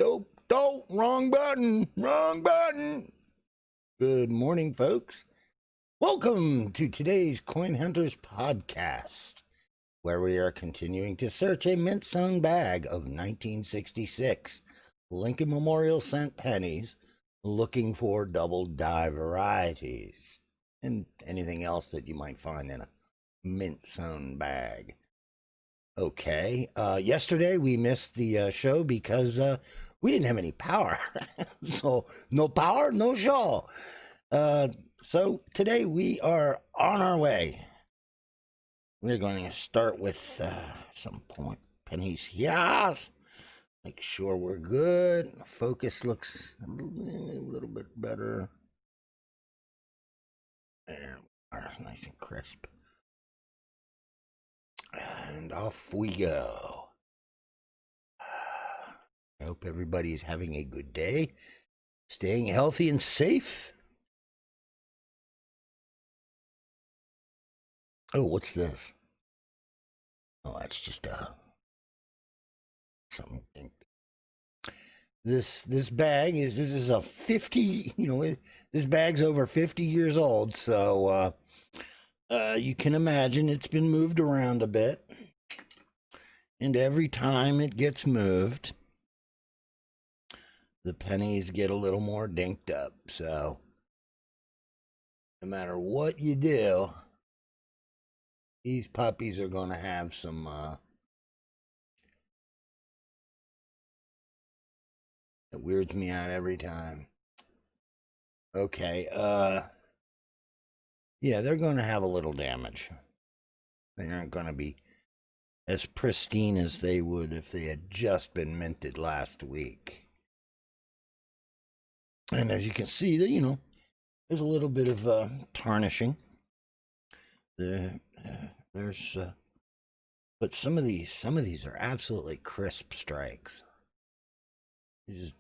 Dope, wrong button, wrong button. Good morning, folks. Welcome to today's Coin Hunters podcast, where we are continuing to search a mint-sewn bag of 1966 Lincoln Memorial cent pennies, looking for double die varieties and anything else that you might find in a mint-sewn bag. Okay. Yesterday we missed the show because we didn't have any power. So no power, no show. So today we are on our way. We're going to start with some point pennies. Yes. Make sure we're good. Focus looks a little bit better. There we are, nice and crisp. And off we go. I hope everybody's having a good day, staying healthy and safe. Oh, what's this? Oh, that's just something. This bag this is a 50. This bag's over 50 years old, so you can imagine it's been moved around a bit, and every time it gets moved, the pennies get a little more dinked up. So no matter what you do, these puppies are going to have some it weirds me out every time. Okay, yeah, they're going to have a little damage. They aren't going to be as pristine as they would if they had just been minted last week. And as you can see, there's a little bit of tarnishing. There's but some of these are absolutely crisp strikes. These just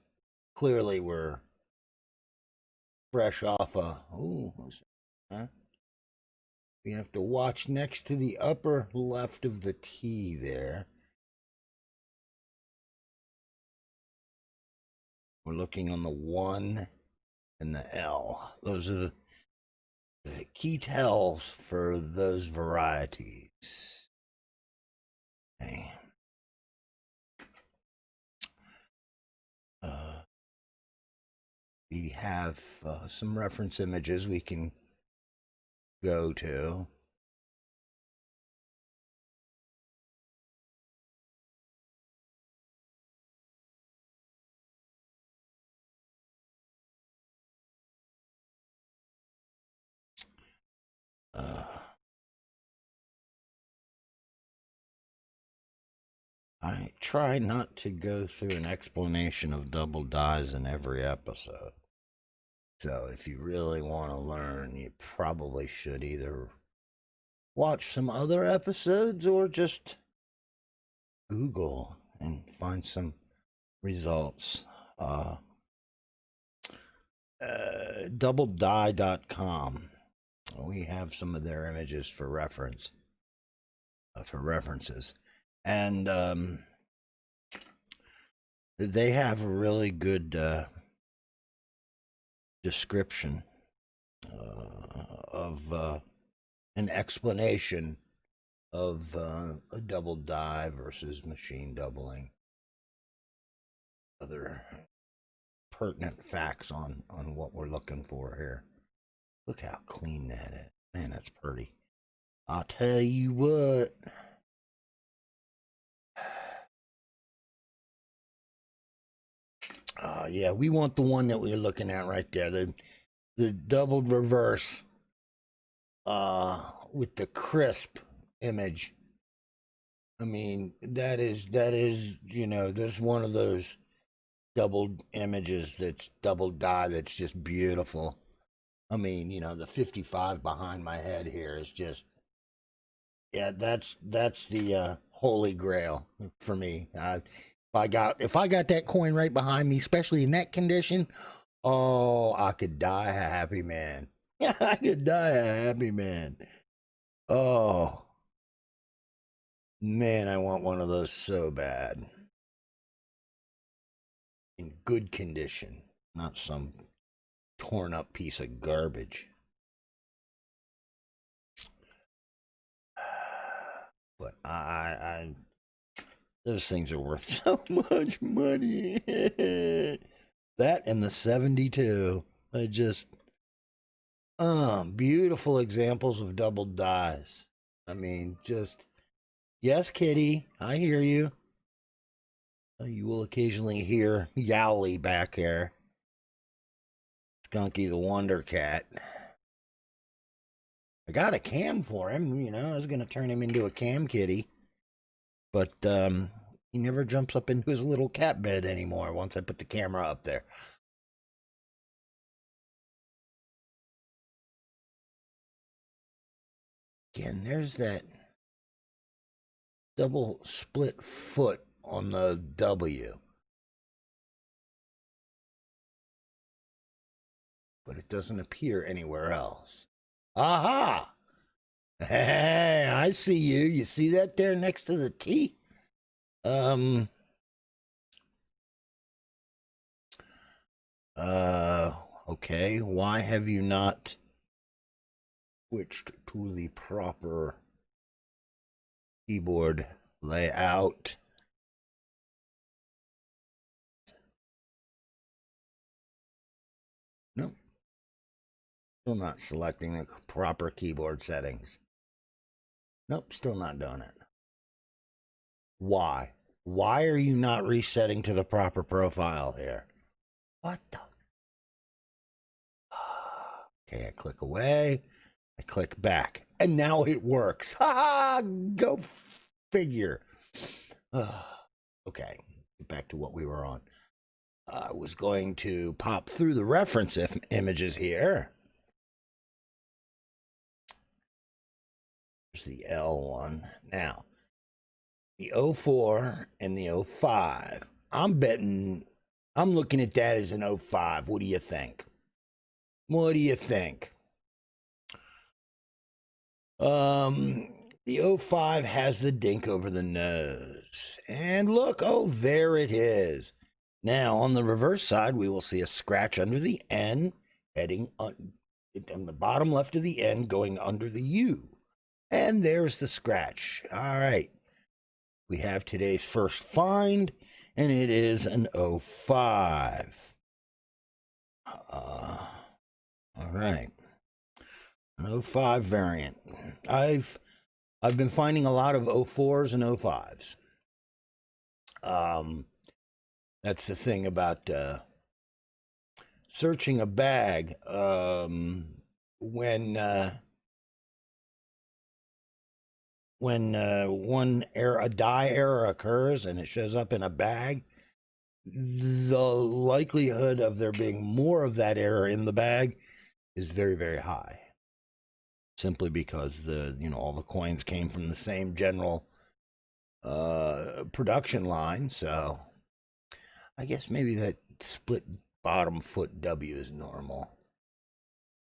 clearly were fresh off a. Oh, huh? We have to watch next to the upper left of the T there. We're looking on the 1 and the L. Those are the key tells for those varieties. Okay. We have some reference images we can go to. I try not to go through an explanation of double dies in every episode. So if you really want to learn, you probably should either watch some other episodes or just Google and find some results. Doubledie.com. We have some of their images for references. And they have a really good description of an explanation of a double die versus machine doubling. Other pertinent facts on what we're looking for here. Look how clean that is. Man, that's pretty. I'll tell you what. Yeah, we want the one that we're looking at right there. The doubled reverse with the crisp image. I mean, that is there's one of those doubled images that's double die that's just beautiful. I mean, the 55 behind my head here is just, yeah, that's the holy grail for me. If I got that coin right behind me, especially in that condition, oh, I could die a happy man. I could die a happy man. Oh man, I want one of those so bad. in good condition, not some torn up piece of garbage. But those things are worth so much money. That and the 72. I just, beautiful examples of doubled dies. I mean, just, yes, kitty, I hear you. You will occasionally hear Yowly back there. Skunky the Wonder Cat. I got a cam for him, you know, I was going to turn him into a cam kitty. But he never jumps up into his little cat bed anymore once I put the camera up there. Again, there's that double split foot on the W. But it doesn't appear anywhere else. Aha! Hey, I see you. You see that there next to the T? Okay. Why have you not switched to the proper keyboard layout? Nope. Still not selecting the proper keyboard settings. Nope, still not doing it. Why? Why are you not resetting to the proper profile here? What the? Okay, I click away. I click back. And now it works. Ha ha! Go figure. Okay, back to what we were on. I was going to pop through the reference images here. There's the L one. Now, the 04 and the 05. I'm betting, I'm looking at that as an 05. What do you think? What do you think? The 05 has the dink over the nose. And look, oh, there it is. Now, on the reverse side, we will see a scratch under the N, heading on the bottom left of the N, going under the U. And there's the scratch. All right. We have today's first find, and it is an 05. All right. An 05 variant. I've been finding a lot of 04s and 05s. That's the thing about searching a bag. When a die error occurs and it shows up in a bag, the likelihood of there being more of that error in the bag is very, very high. Simply because all the coins came from the same general production line. So I guess maybe that split bottom foot W is normal,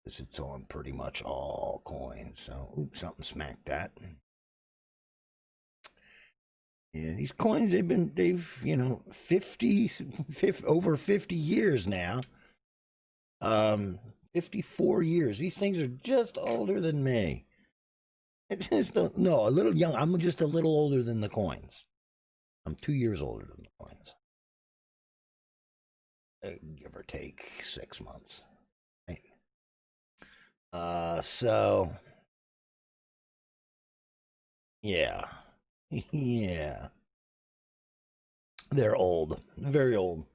because it's on pretty much all coins. So, oops, something smacked that. Yeah, these coins, they've over 50 years now. 54 years. These things are just older than me. It's just a little young. I'm just a little older than the coins. I'm 2 years older than the coins. Give or take 6 months. Right? So, yeah. Yeah. They're old. Very old.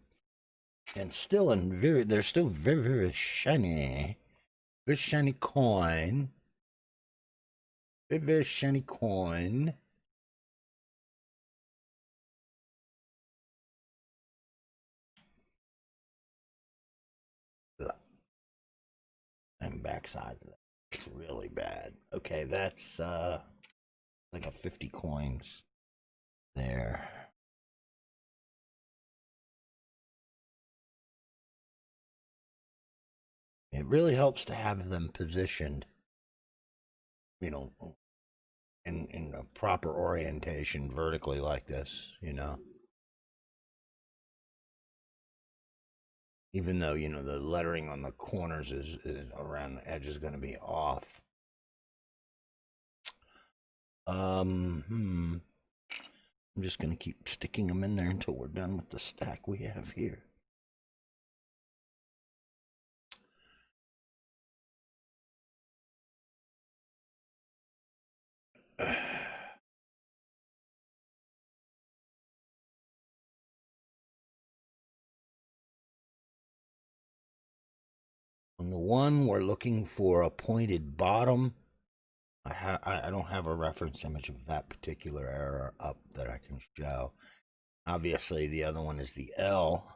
And they're still very, very shiny. Very shiny coin. Very, very shiny coin. Ugh. And backside of that. It's really bad. Okay, that's like a 50 coins there. It really helps to have them positioned, in a proper orientation vertically like this, Even though, you know, the lettering on the corners is around the edge is going to be off. I'm just going to keep sticking them in there until we're done with the stack we have here. On the one, we're looking for a pointed bottom. I don't have a reference image of that particular error up that I can show. Obviously, the other one is the L.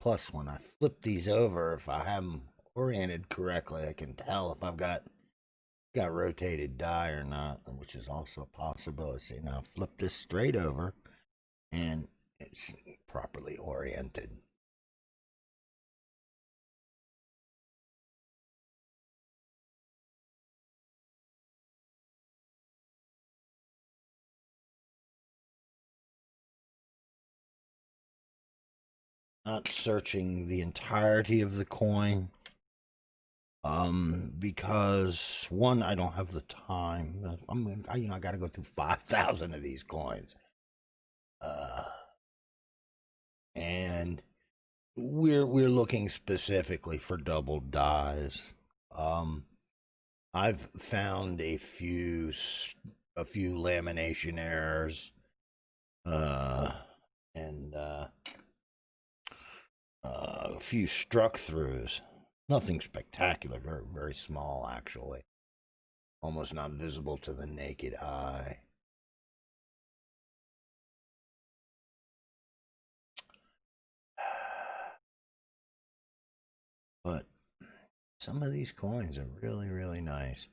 Plus, when I flip these over, if I have them oriented correctly, I can tell if I've got rotated die or not, which is also a possibility. Now, flip this straight over, and it's properly oriented. Not searching the entirety of the coin. Because one, I don't have the time. I got to go through 5,000 of these coins. And we're looking specifically for double dies. I've found a few lamination errors, and a few struck throughs. Nothing spectacular, very, very small, actually. Almost not visible to the naked eye. But some of these coins are really, really nice.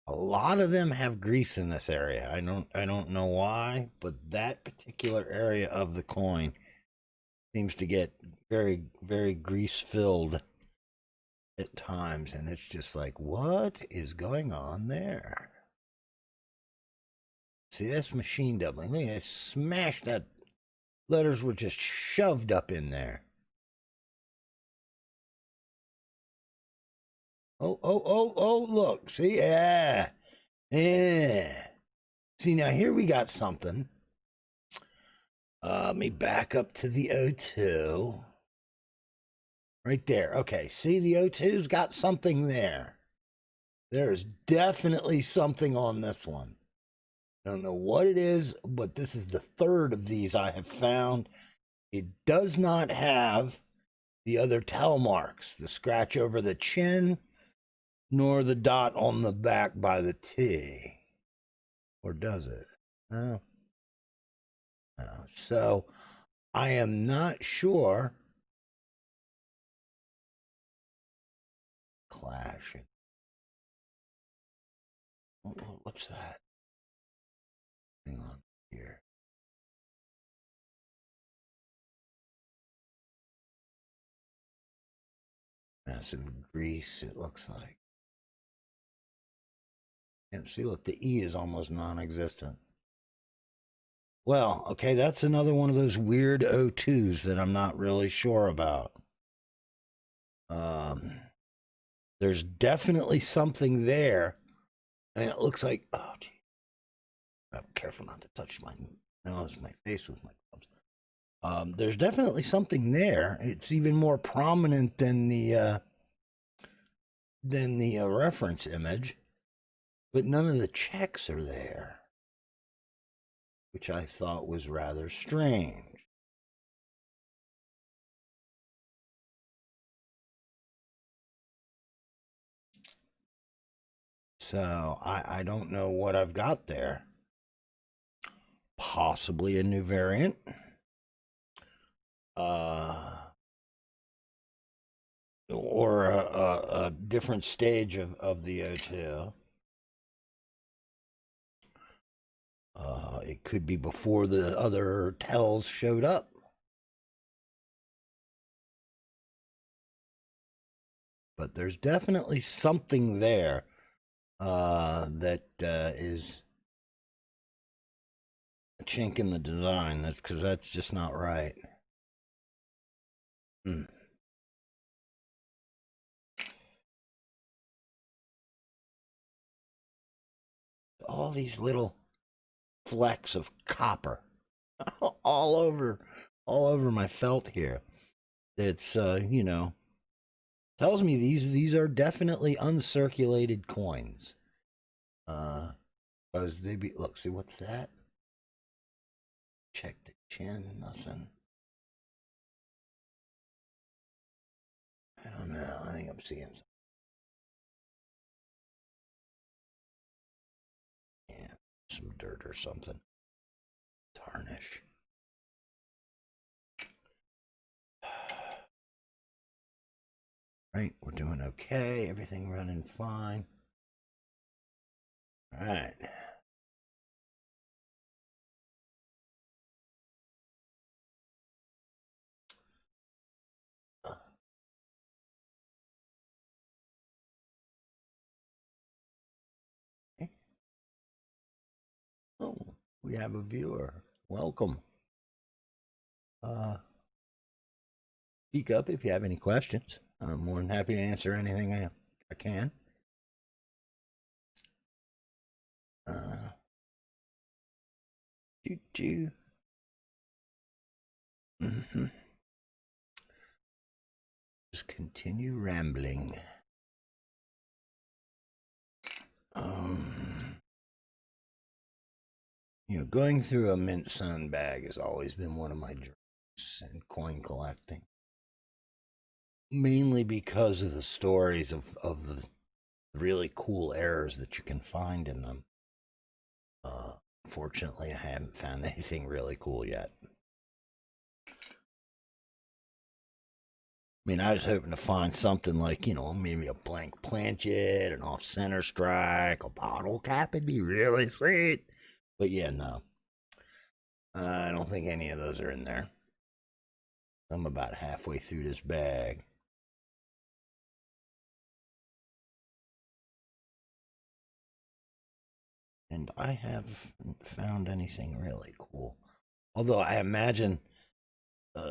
A lot of them have grease in this area. I don't know why, but that particular area of the coin seems to get very, very grease filled at times, and it's just like, what is going on there? See, that's machine doubling. Look, I smashed that. Letters were just shoved up in there. Oh, look. See? Yeah. See, now here we got something. Let me back up to the O2. Right there. Okay, see, the O2's got something there. There is definitely something on this one. I don't know what it is, but this is the third of these I have found. It does not have the other tell marks, the scratch over the chin, nor the dot on the back by the T. Or does it? No. No. So I am not sure. Clashing. What's that? Hang on here. Massive grease, it looks like. And see, look, the E is almost non-existent. Well, okay, that's another one of those weird O2s that I'm not really sure about. There's definitely something there, and it looks like, oh, gee. I'm careful not to touch my nose, my face with my gloves. There's definitely something there. It's even more prominent than the reference image, but none of the checks are there, which I thought was rather strange. So I don't know what I've got there. Possibly a new variant. Or a different stage of the O2. It could be before the other tells showed up. but there's definitely something there that is a chink in the design. That's because that's just not right. Hmm. All these little flecks of copper all over my felt here. It's tells me these are definitely uncirculated coins. Because they be look, see what's that? Check the chin, nothing. I don't know. I think I'm seeing something. Yeah, some dirt or something. Tarnish. Right, we're doing okay. Everything running fine. All right. Okay. Oh, we have a viewer. Welcome. Uh, Speak up if you have any questions. I'm more than happy to answer anything I can. Uh, Choo choo. Mm-hmm. Just continue rambling. Um, going through a mint sun bag has always been one of my dreams in coin collecting. Mainly because of the stories of the really cool errors that you can find in them. Fortunately, I haven't found anything really cool yet. I mean, I was hoping to find something like, maybe a blank planchet, an off-center strike, a bottle cap would be really sweet. But yeah, no. I don't think any of those are in there. I'm about halfway through this bag. And I haven't found anything really cool. Although I imagine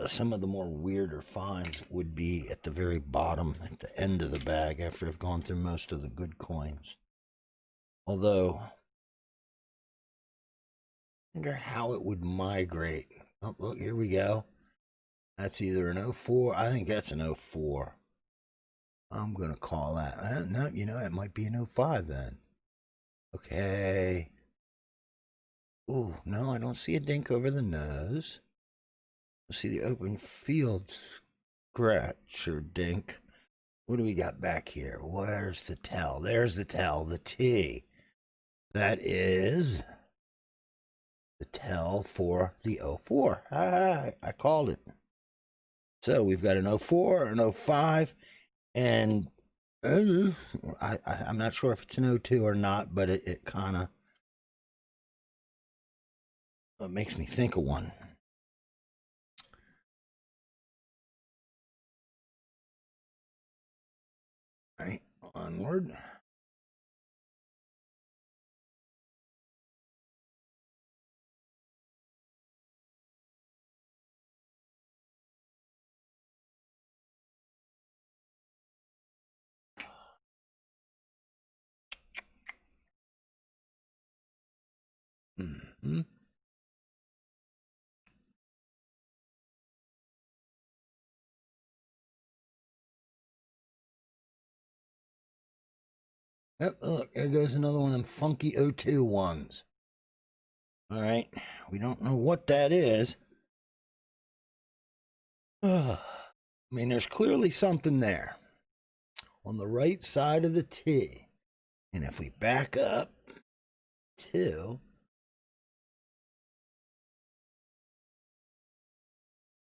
some of the more weirder finds would be at the very bottom, at the end of the bag, after I've gone through most of the good coins. Although, I wonder how it would migrate. Oh, look, here we go. That's either an 04. I think that's an 04. I'm going to call that. No, it might be an 05 then. Okay. Ooh, no, I don't see a dink over the nose. I see the open field scratch or dink. What do we got back here? Where's the tell? There's the tell, the T. That is the tell for the 04. I called it. So we've got an 04, an 05, and I'm not sure if it's an 02 or not, but it kind of makes me think of one. All right, onward. Mm-hmm. Yep, look, there goes another one of them funky 02 ones. All right, we don't know what that is. I mean, there's clearly something there on the right side of the T. And if we back up to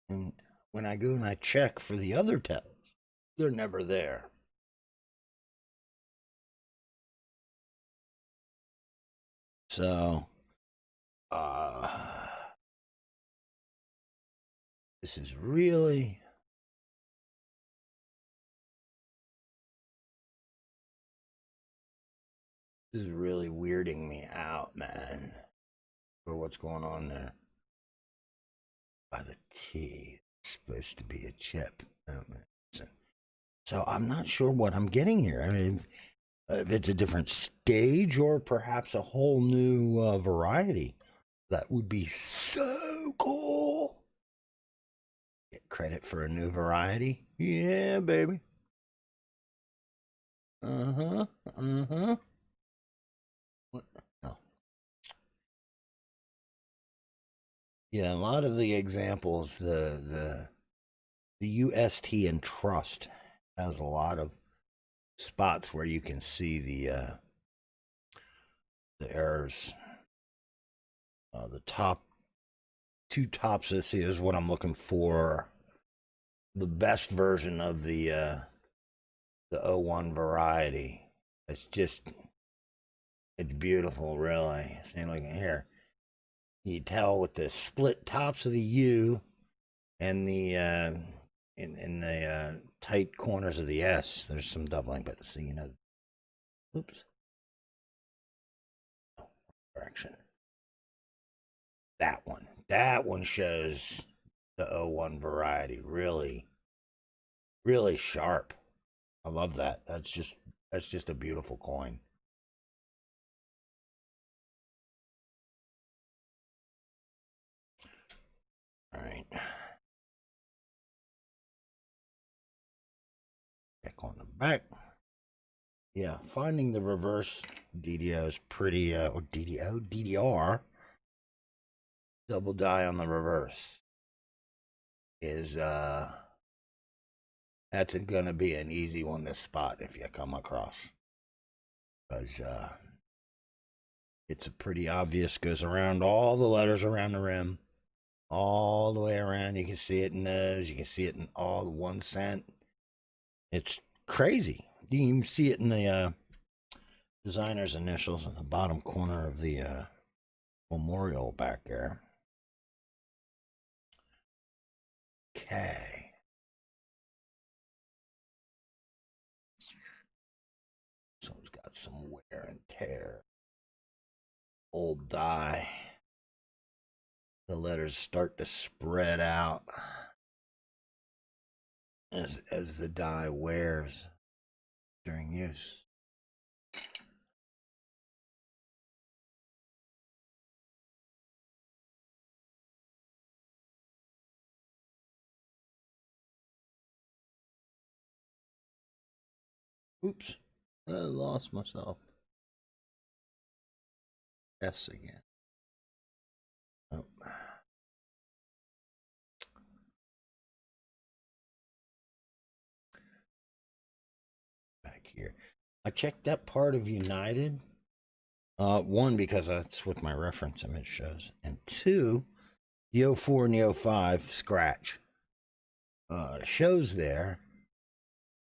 and when I go and I check for the other tells, they're never there. So, this is really This is really weirding me out, man. For what's going on there. By the T. It's supposed to be a chip. So I'm not sure what I'm getting here. I mean, if it's a different stage or perhaps a whole new variety, that would be so cool. Get credit for a new variety? Yeah, baby. Uh-huh. Uh-huh. What? Oh. Yeah, a lot of the examples, the UST and Trust has a lot of spots where you can see the errors. The top two tops this is what I'm looking for. The best version of the O1 variety. It's just it's beautiful, really. See, look here. You tell with the split tops of the U and the in the tight corners of the S. There's some doubling, but see, oops, correction. That one shows the O1 variety really, really sharp. I love that. That's just a beautiful coin. All right. Check on the back. Yeah, finding the reverse DDO is pretty, or DDR, double die on the reverse is, that's gonna be an easy one to spot if you come across. Because, it's a pretty obvious, goes around all the letters around the rim, all the way around. You can see it in those, you can see it in all the 1 cent. It's crazy. You can even see it in the designer's initials in the bottom corner of the memorial back there. Okay. This one's got some wear and tear. Old die. The letters start to spread out as the die wears during use. Oops, I lost myself. S again. Oh. Back here. I checked that part of United. One, because that's what my reference image shows. And two, the 04 and the 05 scratch shows there,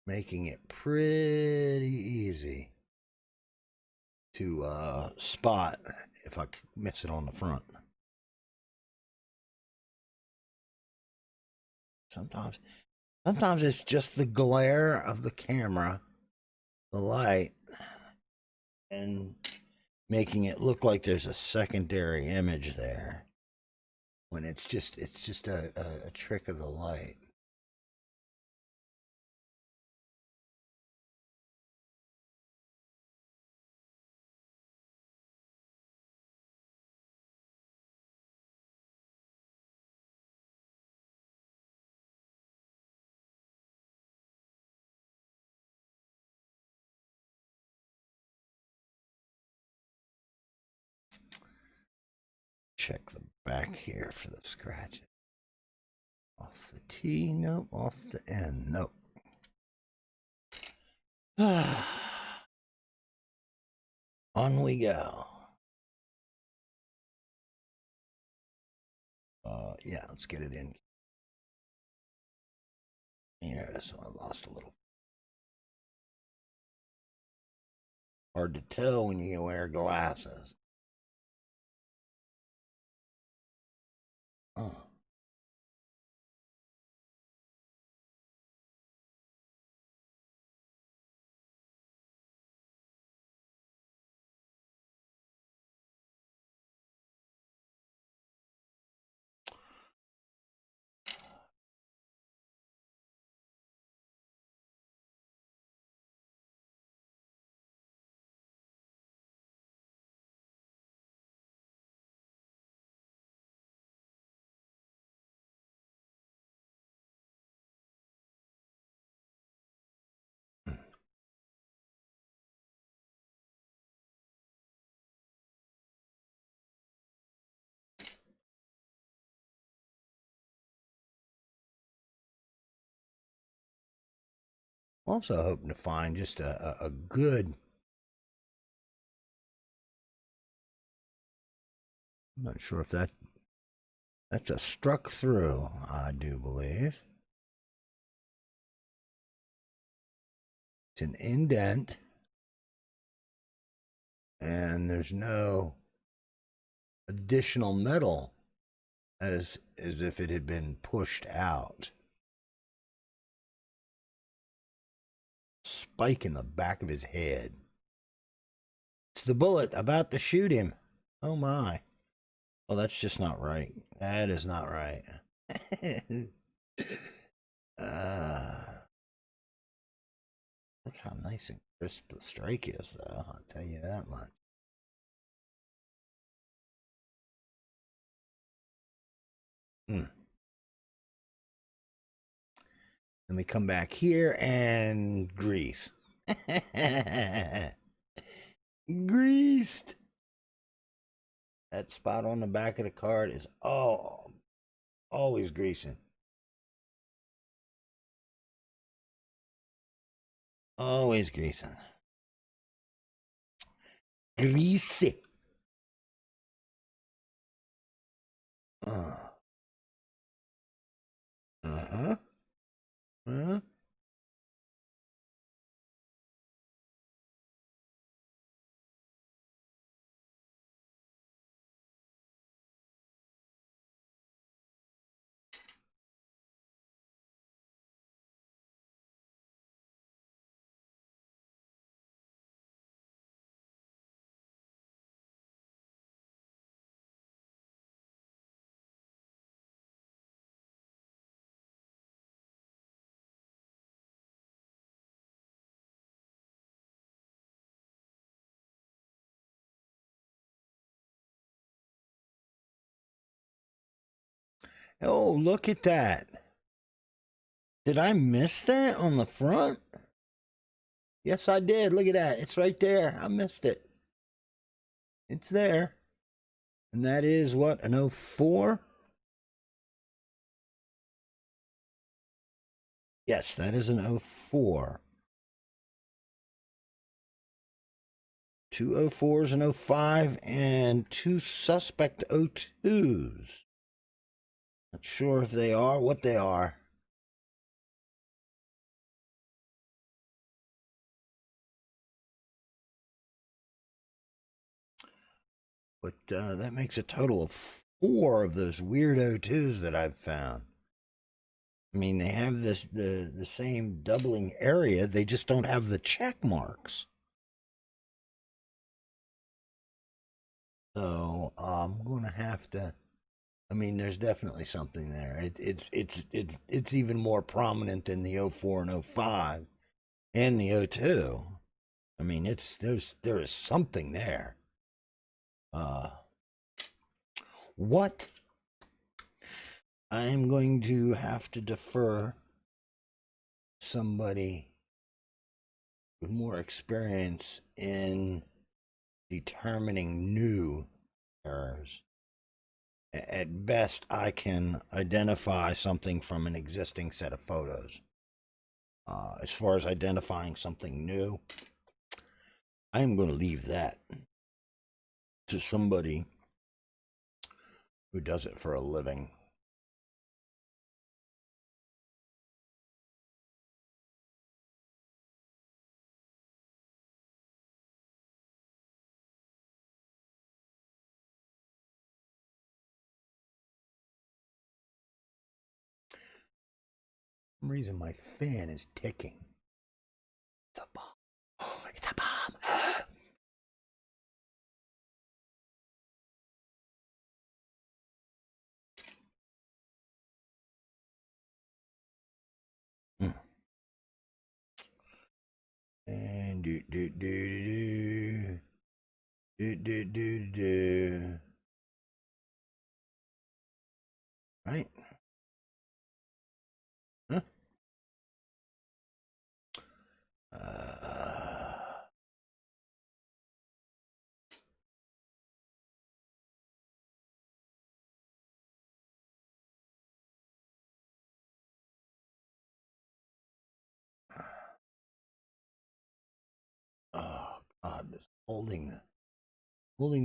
making it pretty easy to spot if I miss it on the front. Sometimes it's just the glare of the camera, the light, and making it look like there's a secondary image there when it's just a trick of the light. Check the back here for the scratches. Off the T, nope. Off the N, nope. On we go. Yeah, let's get it in. Here, this one I lost a little. Hard to tell when you wear glasses. Oh. Also hoping to find just a good, I'm not sure if that's a struck through, I do believe. It's an indent, and there's no additional metal as if it had been pushed out. Spike in the back of his head. It's the bullet about to shoot him. Oh my. Well, that's just not right. That is not right. Look how nice and crisp the strike is, though. I'll tell you that much. Let me come back here and grease. Greased. That spot on the back of the card is always greasing. Always greasing. Greasy. Uh-huh. Uh-huh. Oh, look at that. Did I miss that on the front? Yes, I did. Look at that. It's right there. I missed it. It's there. And that is what, an 04? Yes, that is an 04. Two 04s, an 05, and two suspect 02s. Not sure if they are what they are. But that makes a total of 4 of those weird 02s that I've found. I mean, they have the same doubling area, they just don't have the check marks. So I'm gonna have to. I mean, there's definitely something there. It's even more prominent than the 04 and 05 and the 02. I mean, there is something there. What? I am going to have to defer somebody with more experience in determining new errors. At best, I can identify something from an existing set of photos. As far as identifying something new, I am going to leave that to somebody who does it for a living. For some reason, my fan is ticking. It's a bomb. Oh, it's a bomb. And do. Right? Huh? Uh, Just holding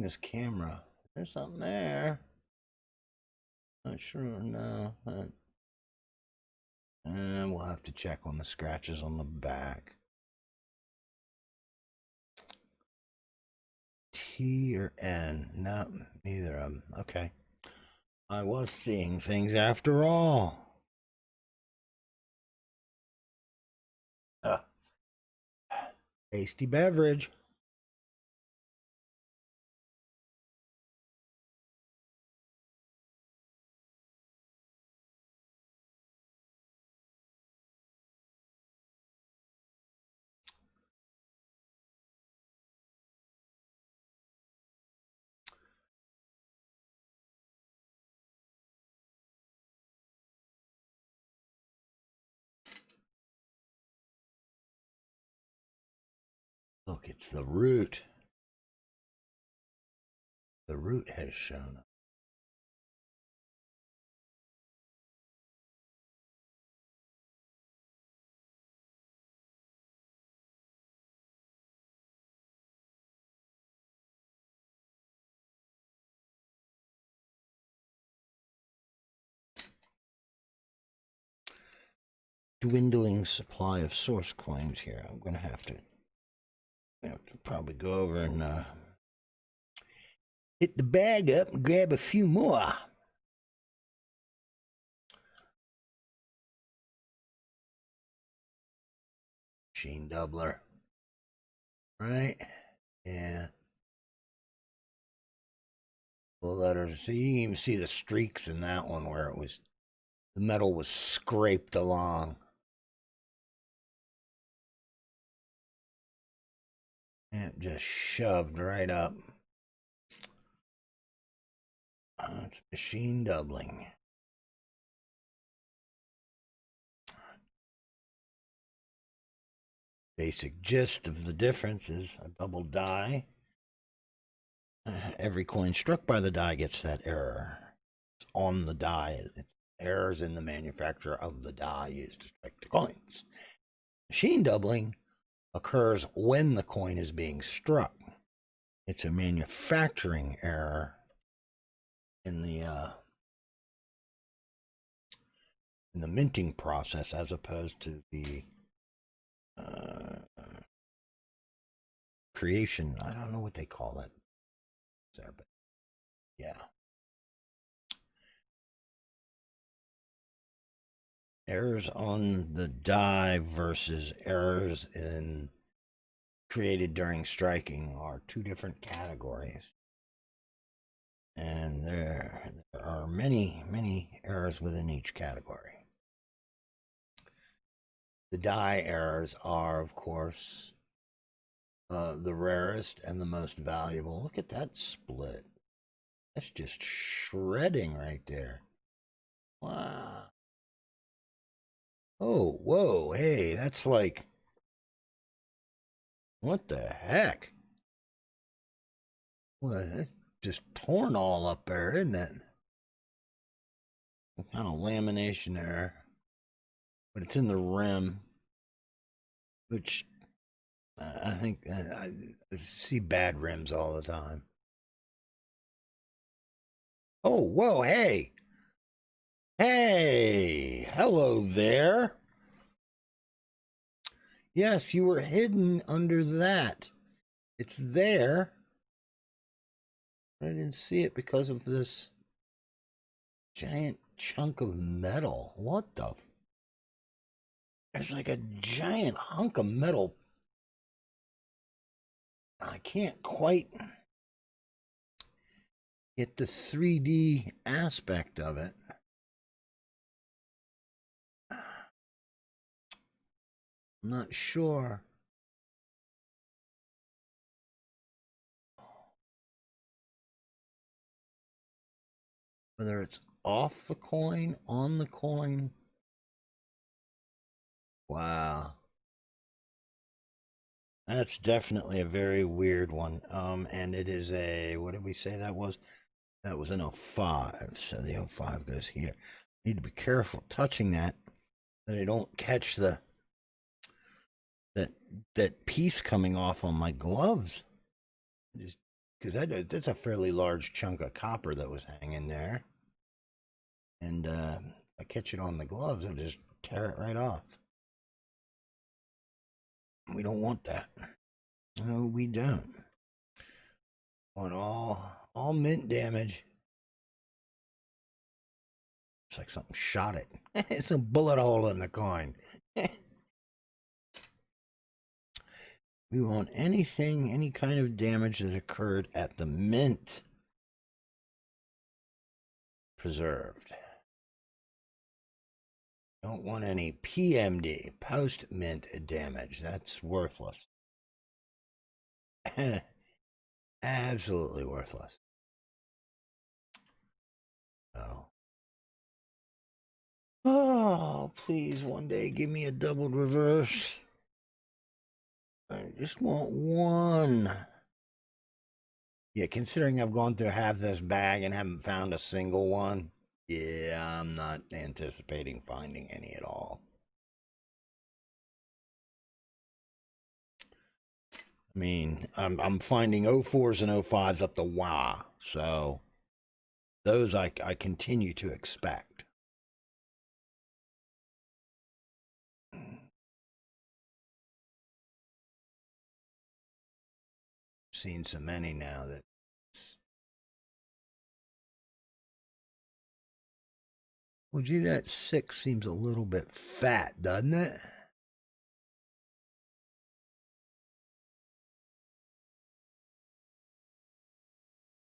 this camera. There's something there. Not sure. No. And we'll have to check on the scratches on the back. T or N? No, neither of them. Okay. I was seeing things after all. Tasty beverage. Look, it's the root. The root has shown up. Dwindling supply of source coins here. I'm going to have to probably go over and hit the bag up and grab a few more. Machine doubler. Right? Yeah. The letters. See, you can even see the streaks in that one where it was, the metal was scraped along. And it just shoved right up. It's machine doubling. Basic gist of the difference is a double die. Every coin struck by the die gets that error. It's on the die. It's errors in the manufacture of the die used to strike the coins. Machine doubling occurs when the coin is being struck. It's a manufacturing error in the minting process, as opposed to the creation. I don't know what they call it there, but yeah. Errors on the die versus errors in created during striking are two different categories. And there are many errors within each category. The die errors are, of course, the rarest and the most valuable. Look at that split. That's just shredding right there. Wow. Oh, whoa, hey, that's like, what the heck? Well, it's just torn all up there, isn't it? What kind of lamination there? But it's in the rim, which I think I see bad rims all the time. Oh, whoa, hey. Hey, hello there. Yes, you were hidden under that. It's there. I didn't see it because of this giant chunk of metal. What the? There's like a giant hunk of metal. I can't quite get the 3D aspect of it. I'm not sure. Whether it's off the coin, on the coin. Wow. That's definitely a very weird one. And it is a, what did we say that was? That was an 05. So the 05 goes here. Need to be careful touching that I don't catch that that piece coming off on my gloves. Just because that's a fairly large chunk of copper that was hanging there. And I catch it on the gloves, I'll just tear it right off. We don't want that. No, we don't. Want all mint damage. It's like something shot it. It's a bullet hole in the coin. We want anything, any kind of damage that occurred at the mint preserved. Don't want any PMD, post-mint damage. That's worthless. Absolutely worthless. Oh, please, one day give me a doubled reverse. I just want one. Yeah, considering I've gone through half this bag and haven't found a single one, yeah, I'm not anticipating finding any at all. I mean, I'm finding 04s and 05s up the wah, so those I continue to expect. Seen so many now that well, gee, that 6 seems a little bit fat, doesn't it?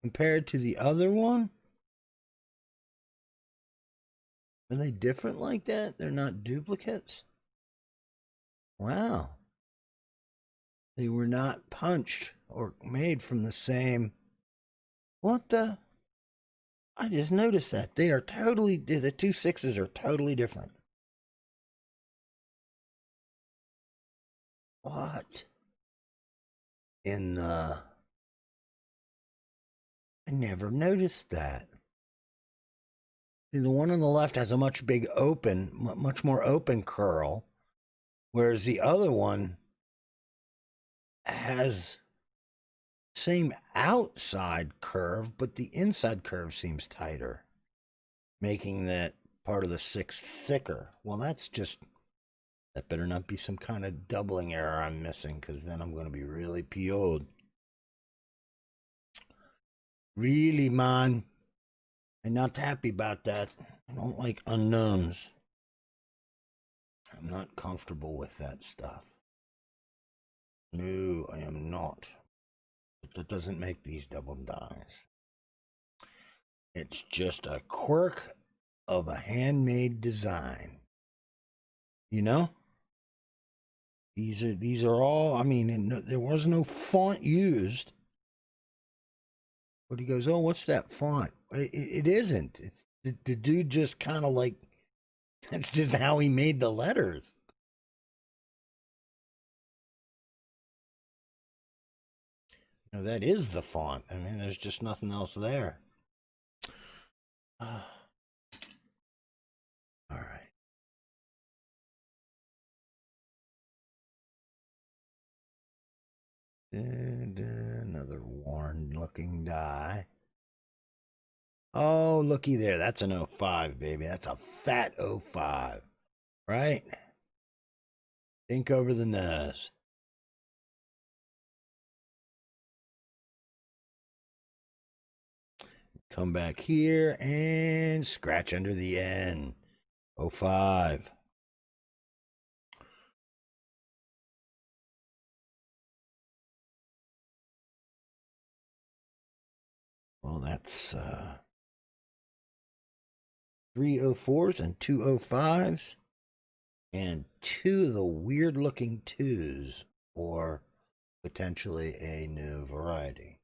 Compared to the other one? Are they different like that? They're not duplicates? Wow. They were not punched or made from the same. What the? I just noticed that. They are totally, the 2 6s are totally different. What? In the. I never noticed that. See, the one on the left has a much more open curl, whereas the other one has same outside curve, but the inside curve seems tighter, making that part of the 6 thicker. Well, that better not be some kind of doubling error I'm missing, because then I'm going to be really PO'd. Really, man. I'm not happy about that. I don't like unknowns. I'm not comfortable with that stuff. No, I am not. But that doesn't make these double dies. It's just a quirk of a handmade design. You know? These are all, I mean, there was no font used. But he goes, oh, what's that font? It isn't. It's, the dude just kind of like, that's just how he made the letters. You know, that is the font. I mean, there's just nothing else there. All right. And another worn looking die. Oh, looky there. That's an 05, baby. That's a fat 05. Right? Think over the nose. Come back here and scratch under the N. 05. Well, that's 3 04s and 2 05s. And 2 of the weird looking 2s, or potentially a new variety.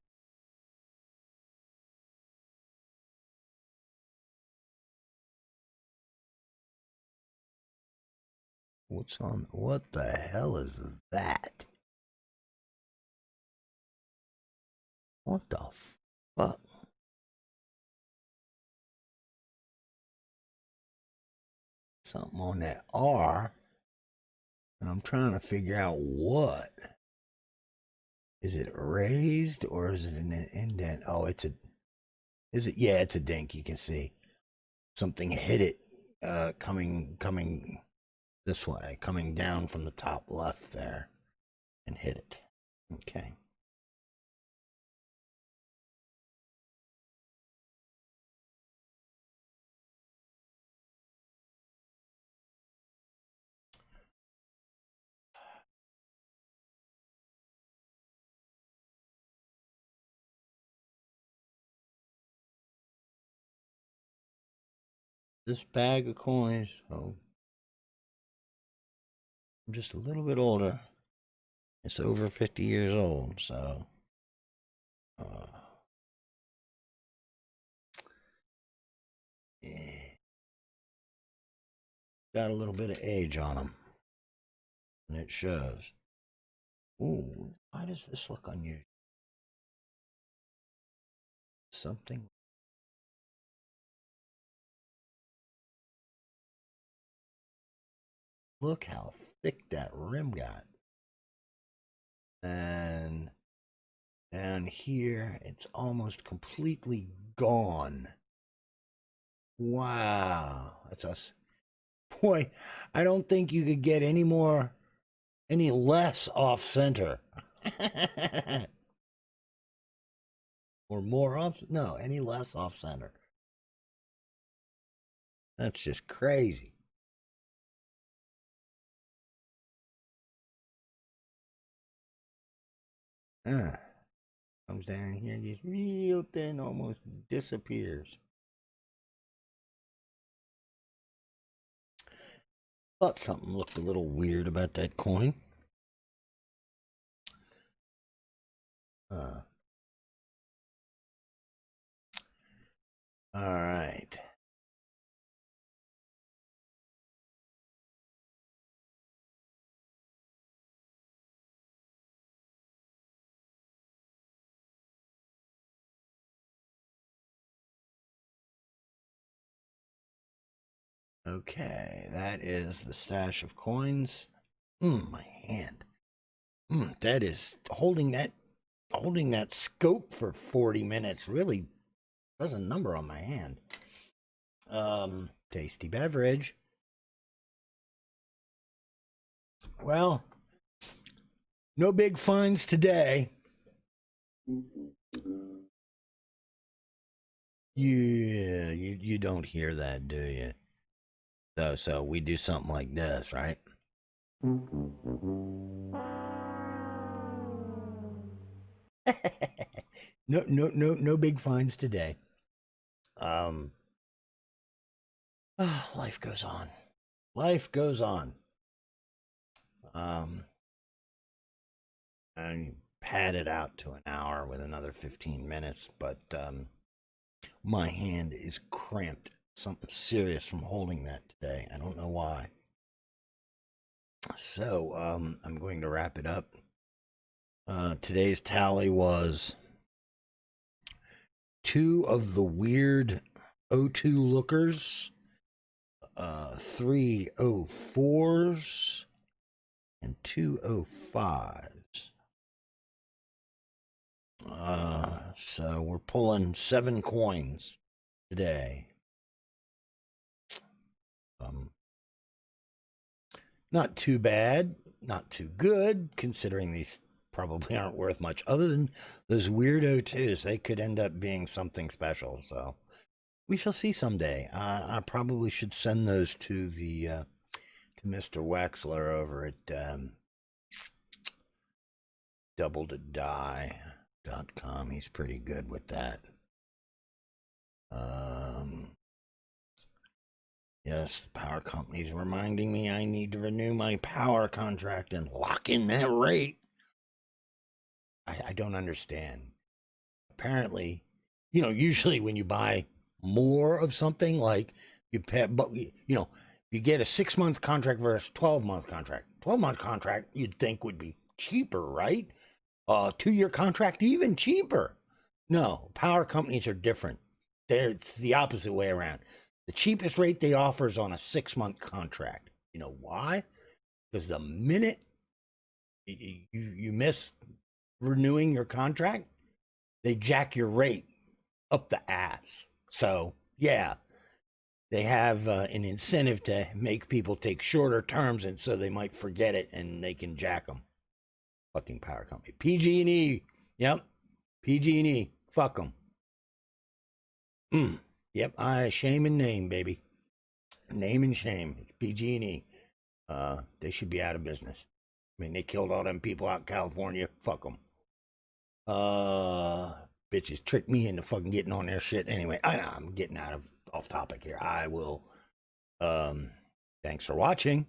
What the hell is that? What the fuck? Something on that R. And I'm trying to figure out what. Is it raised or is it an indent? Oh, it's a. Is it? Yeah, it's a dink. You can see something hit it, coming this way, coming down from the top left there, and hit it. Okay. This bag of coins. Oh, I'm just a little bit older. It's over 50 years old, so. Uh, got a little bit of age on them, and it shows. Ooh, why does this look unusual? Something. Look how thick that rim got. And down here, it's almost completely gone. Wow, that's us. Boy, I don't think you could get any less off center. Or more off, no, any less off center. That's just crazy. Comes down here and just real thin, almost disappears. Thought something looked a little weird about that coin. All right. Okay, that is the stash of coins. My hand. That is holding that scope for 40 minutes really does a number on my hand. Tasty beverage. Well, no big finds today. Yeah, you don't hear that, do you? So we do something like this, right? No big finds today. Life goes on. Life goes on. And pad it out to an hour with another 15 minutes, but my hand is cramped. Something serious from holding that today. I don't know why. So I'm going to wrap it up. Today's tally was 2 of the weird O2 lookers, 3 04s, and 2 05s. So we're pulling 7 coins today. Not too bad, not too good, considering these probably aren't worth much. Other than those weird O2s, they could end up being something special. So we shall see someday. I probably should send those to to Mr. Wexler over at doubletodie.com. He's pretty good with that. Yes, the power company's reminding me I need to renew my power contract and lock in that rate. I don't understand. Apparently, usually when you buy more of something, like you pay, but you get a 6-month contract versus 12-month contract. 12-month contract you'd think would be cheaper, right? 2-year contract even cheaper. No, power companies are different. It's the opposite way around. The cheapest rate they offer is on a 6-month contract. You know why? Because the minute you miss renewing your contract, they jack your rate up the ass. So, yeah, they have an incentive to make people take shorter terms, and so they might forget it and they can jack them. Fucking power company. PG&E. Yep. PG&E. Fuck them. Yep. Shame and name, baby. Name and shame. It's PG&E. They should be out of business. I mean, they killed all them people out in California. Fuck them. Bitches tricked me into fucking getting on their shit. Anyway, I'm getting off topic here. I will. Thanks for watching.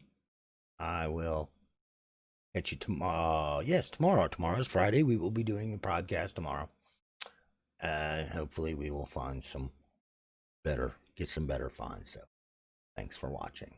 I will catch you tomorrow. Yes, tomorrow. Tomorrow's Friday. We will be doing the podcast tomorrow. Hopefully we will find get some better finds. So thanks for watching.